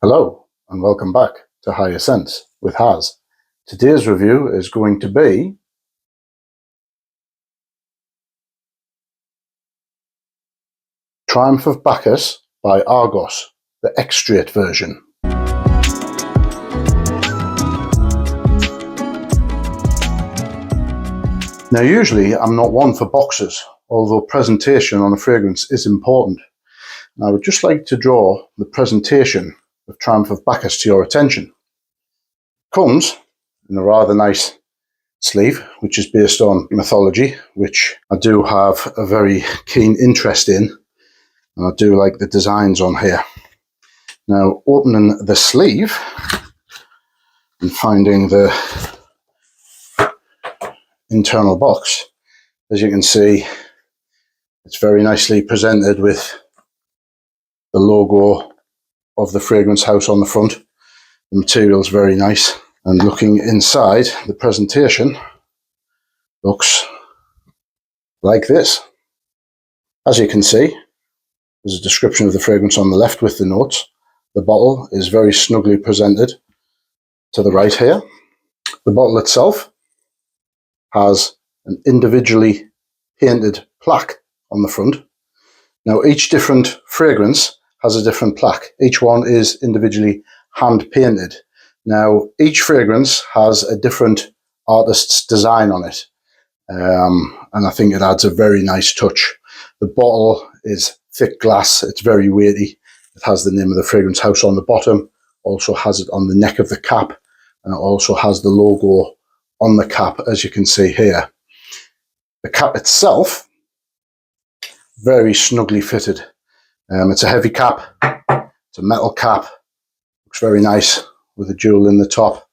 Hello and welcome back to Higher Sense with Haz. Today's review is going to be Triumph of Bacchus by Argos, the Extrait version. Now usually I'm not one for boxes, although presentation on a fragrance is important. And I would just like to draw the presentation of Triumph of Bacchus to your attention. It comes in a rather nice sleeve, which is based on mythology, which I do have a very keen interest in, and I do like the designs on here. Now, opening the sleeve and finding the internal box, as you can see, it's very nicely presented with the logo of the fragrance house on the front. The material is very nice, and looking inside, the presentation looks like this. As you can see, there's a description of the fragrance on the left with the notes. The bottle is very snugly presented to the right here. The bottle itself has an individually painted plaque on the front. Now, each different fragrance has a different plaque. Each one is individually hand painted. Now, each fragrance has a different artist's design on it, and I think it adds a very nice touch. The bottle is thick glass, it's very weighty. It has the name of the fragrance house on the bottom, also has it on the neck of the cap, and it also has the logo on the cap, as you can see here. The cap itself, very snugly fitted. It's a heavy cap, it's a metal cap, looks very nice with a jewel in the top.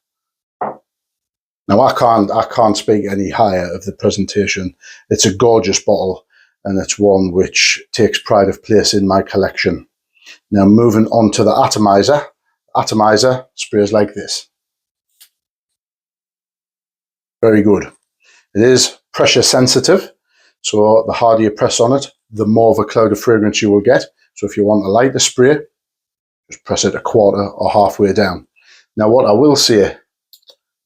Now I can't speak any higher of the presentation. It's a gorgeous bottle, and it's one which takes pride of place in my collection. Now moving on to the Atomizer. Atomizer sprays like this. Very good. It is pressure sensitive, so the harder you press on it, the more of a cloud of fragrance you will get. So if you want to light the spray, just press it a quarter or halfway down. Now what I will say,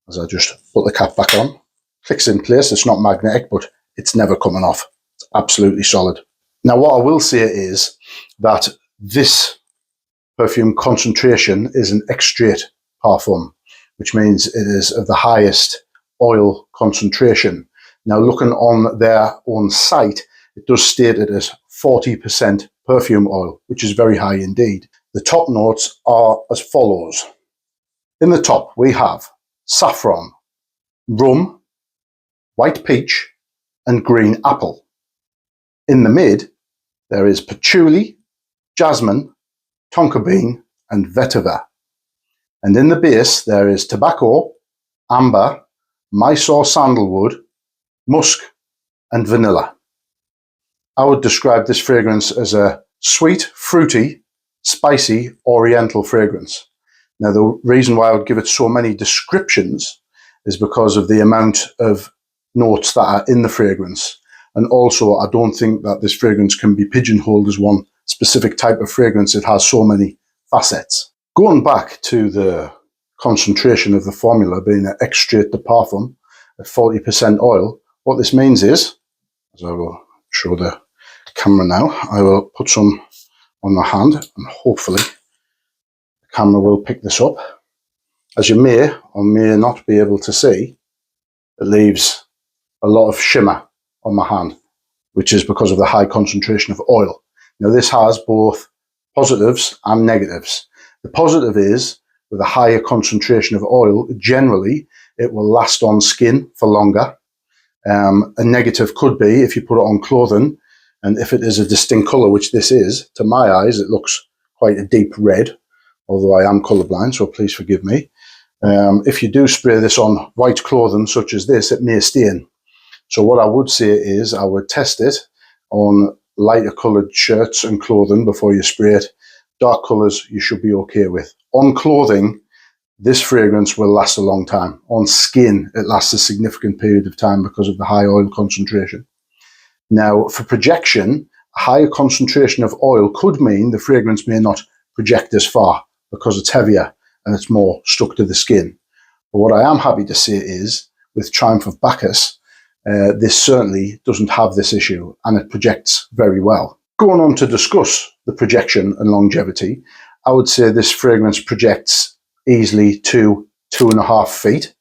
as I just put the cap back on, clicks in place. It's not magnetic, but it's never coming off. It's absolutely solid. Now what I will say is that this perfume concentration is an extrait parfum, which means it is of the highest oil concentration. Now looking on their own site, it does state it as 40% perfume oil, which is very high indeed. The top notes are as follows. In the top we have saffron, rum, white peach and green apple. In the mid there is patchouli, jasmine, tonka bean and vetiver. And in the base there is tobacco, amber, Mysore sandalwood, musk and vanilla. I would describe this fragrance as a sweet, fruity, spicy, oriental fragrance. Now the reason why I would give it so many descriptions is because of the amount of notes that are in the fragrance. And also I don't think that this fragrance can be pigeonholed as one specific type of fragrance. It has so many facets. Going back to the concentration of the formula being an extrait de parfum at 40% oil, what this means is, as I will show the camera now, I will put some on my hand and hopefully the camera will pick this up. As you may or may not be able to see, it leaves a lot of shimmer on my hand, which is because of the high concentration of oil. Now this has both positives and negatives. The positive is, with a higher concentration of oil, generally it will last on skin for longer. A negative could be if you put it on clothing, and if it is a distinct colour, which this is, to my eyes it looks quite a deep red, although I am colourblind, so please forgive me. If you do spray this on white clothing such as this, it may stain. So what I would say is I would test it on lighter coloured shirts and clothing before you spray it. Dark colours you should be okay with. On clothing, this fragrance will last a long time. On skin, it lasts a significant period of time because of the high oil concentration. Now, for projection, a higher concentration of oil could mean the fragrance may not project as far because it's heavier and it's more stuck to the skin. But what I am happy to say is, with Triumph of Bacchus, this certainly doesn't have this issue, and it projects very well. Going on to discuss the projection and longevity, I would say this fragrance projects easily to 2.5 feet,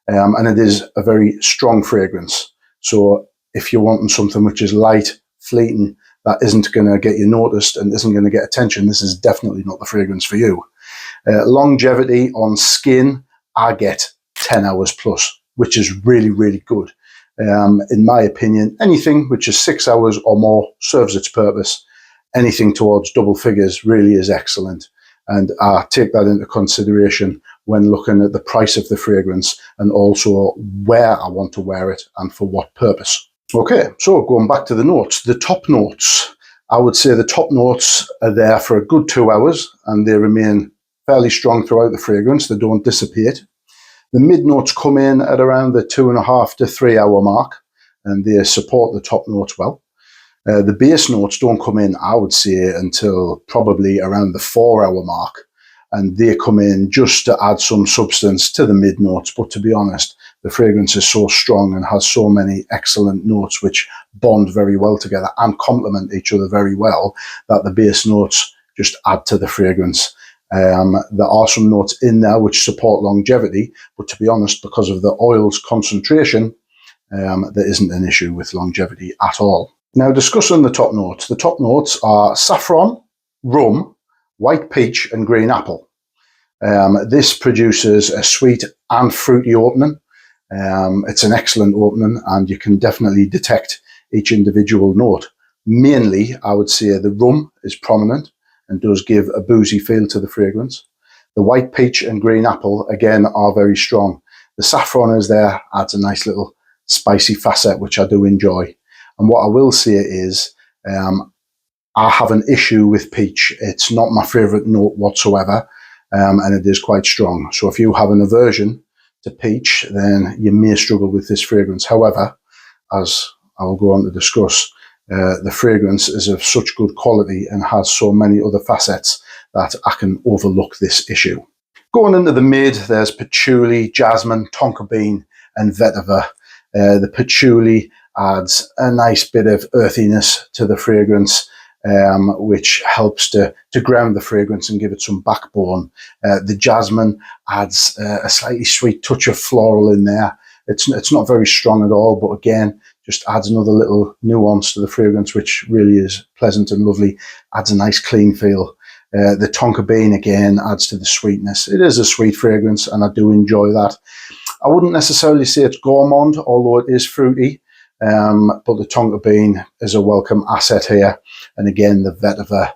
and it is a very strong fragrance. So if you're wanting something which is light, fleeting, that isn't going to get you noticed and isn't going to get attention, this is definitely not the fragrance for you. Longevity on skin, I get 10 hours plus, which is really, really good. In my opinion, anything which is 6 hours or more serves its purpose. Anything towards double figures really is excellent. And I take that into consideration when looking at the price of the fragrance and also where I want to wear it and for what purpose. Okay, so going back to the notes, the top notes. I would say the top notes are there for a good 2 hours and they remain fairly strong throughout the fragrance. They don't dissipate. The mid notes come in at around the 2.5 to 3 hour mark, and they support the top notes well. The base notes don't come in, I would say, until probably around the 4 hour mark, and they come in just to add some substance to the mid notes. But to be honest, the fragrance is so strong and has so many excellent notes which bond very well together and complement each other very well that the base notes just add to the fragrance. There are some notes in there which support longevity, but to be honest, because of the oil's concentration, there isn't an issue with longevity at all. Now, discussing the top notes are saffron, rum, white peach and green apple. This produces a sweet and fruity opening. It's an excellent opening and you can definitely detect each individual note. Mainly, I would say the rum is prominent and does give a boozy feel to the fragrance. The white peach and green apple, again, are very strong. The saffron is there, adds a nice little spicy facet, which I do enjoy. And what I will say is, I have an issue with peach. It's not my favourite note whatsoever, and it is quite strong. So if you have an aversion to peach, then you may struggle with this fragrance. However, as I will go on to discuss, the fragrance is of such good quality and has so many other facets that I can overlook this issue. Going into the mid, there's patchouli, jasmine, tonka bean and vetiver. The patchouli adds a nice bit of earthiness to the fragrance, which helps to ground the fragrance and give it some backbone. The jasmine adds a slightly sweet touch of floral in there. It's not very strong at all, but again, just adds another little nuance to the fragrance, which really is pleasant and lovely. Adds a nice clean feel. The tonka bean, again, adds to the sweetness. It is a sweet fragrance, and I do enjoy that. I wouldn't necessarily say it's gourmand, although it is fruity, but the tonka bean is a welcome asset here. And again, the vetiver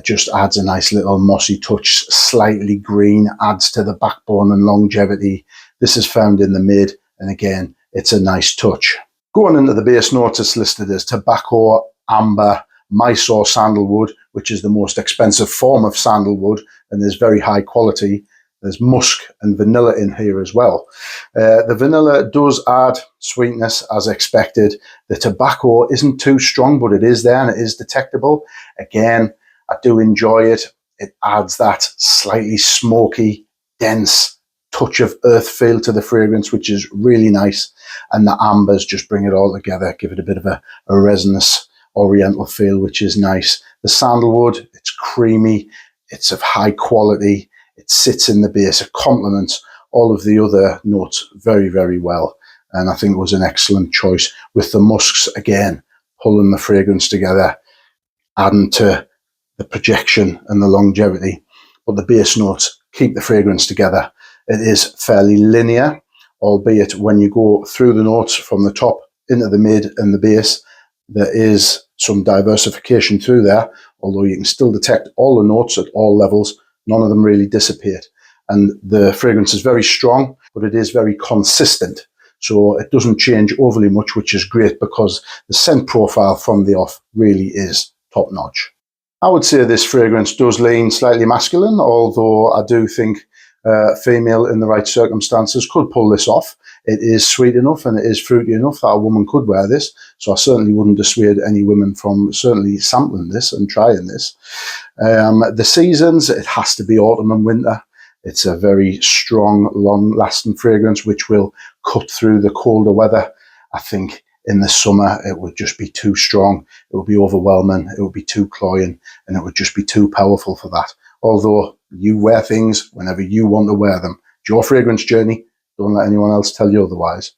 just adds a nice little mossy touch, slightly green, adds to the backbone and longevity. This is found in the mid, and again, it's a nice touch. Going into the base notes, it's listed as tobacco, amber, Mysore sandalwood, which is the most expensive form of sandalwood and is very high quality. There's musk and vanilla in here as well. The vanilla does add sweetness as expected. The tobacco isn't too strong, but it is there and it is detectable. Again, I do enjoy it. It adds that slightly smoky, dense touch of earth feel to the fragrance, which is really nice. And the ambers just bring it all together, give it a bit of a resinous oriental feel, which is nice. The sandalwood, it's creamy, it's of high quality, it sits in the base, it complements all of the other notes very, very well. And I think it was an excellent choice with the musks, again, pulling the fragrance together, adding to the projection and the longevity. But the base notes keep the fragrance together. It is fairly linear, albeit when you go through the notes from the top into the mid and the base, there is some diversification through there, although you can still detect all the notes at all levels. None of them really dissipate. And the fragrance is very strong, but it is very consistent. So it doesn't change overly much, which is great because the scent profile from the off really is top notch. I would say this fragrance does lean slightly masculine, although I do think female in the right circumstances could pull this off. It is sweet enough and it is fruity enough that a woman could wear this. So I certainly wouldn't dissuade any women from certainly sampling this and trying this. The seasons, it has to be autumn and winter. It's a very strong, long-lasting fragrance which will cut through the colder weather. I think in the summer it would just be too strong. It would be overwhelming. It would be too cloying, and it would just be too powerful for that. Although you wear things whenever you want to wear them. It's your fragrance journey. Don't let anyone else tell you otherwise.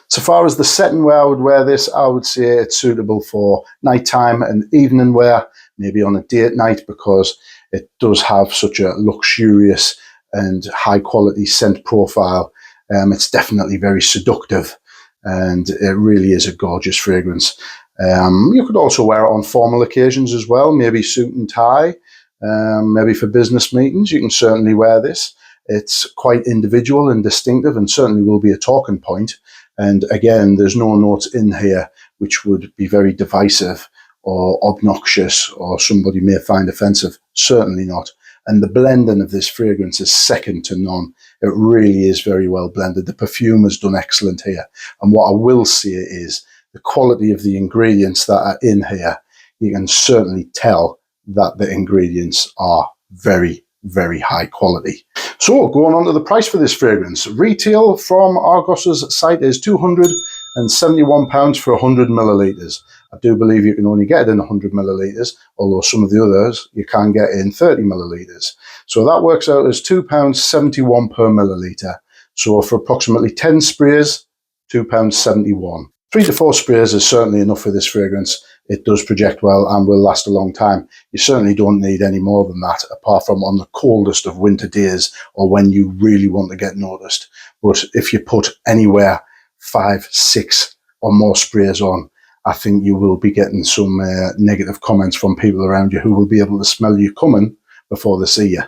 So far as the setting where I would wear this, I would say it's suitable for nighttime and evening wear, maybe on a date night, because it does have such a luxurious and high quality scent profile. It's definitely very seductive, and it really is a gorgeous fragrance. You could also wear it on formal occasions as well, maybe suit and tie, maybe for business meetings. You can certainly wear this. It's quite individual and distinctive, and certainly will be a talking point. And again, there's no notes in here which would be very divisive or obnoxious or somebody may find offensive. Certainly not. And the blending of this fragrance is second to none. It really is very well blended. The perfume has done excellent here. And what I will say is the quality of the ingredients that are in here. You can certainly tell that the ingredients are very, very high quality. So going on to the price for this fragrance. Retail from Argos's site is £271 for 100 millilitres. I do believe you can only get it in 100 millilitres, although some of the others you can get in 30 millilitres. So that works out as £2.71 per millilitre. So for approximately 10 sprays, £2.71. 3 to 4 sprays is certainly enough for this fragrance. It does project well and will last a long time. You certainly don't need any more than that, apart from on the coldest of winter days or when you really want to get noticed. But if you put anywhere 5, 6 or more sprays on, I think you will be getting some negative comments from people around you who will be able to smell you coming before they see you.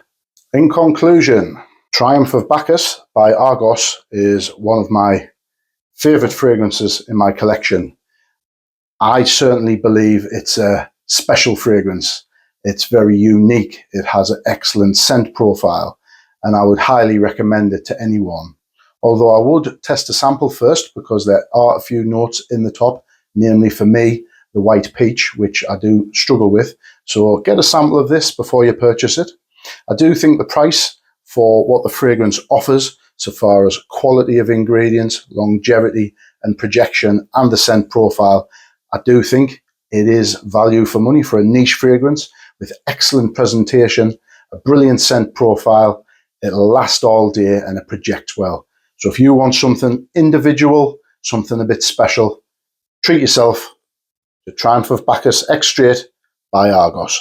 In conclusion, Triumph of Bacchus by Argos is one of my favourite fragrances in my collection. I certainly believe it's a special fragrance. It's very unique. It has an excellent scent profile, and I would highly recommend it to anyone. Although I would test a sample first, because there are a few notes in the top, namely for me, the white peach, which I do struggle with. So get a sample of this before you purchase it. I do think the price for what the fragrance offers, so far as quality of ingredients, longevity and projection and the scent profile, I do think it is value for money for a niche fragrance with excellent presentation, a brilliant scent profile. It'll last all day and it projects well. So if you want something individual, something a bit special, treat yourself to Triumph of Bacchus Extrait by Argos.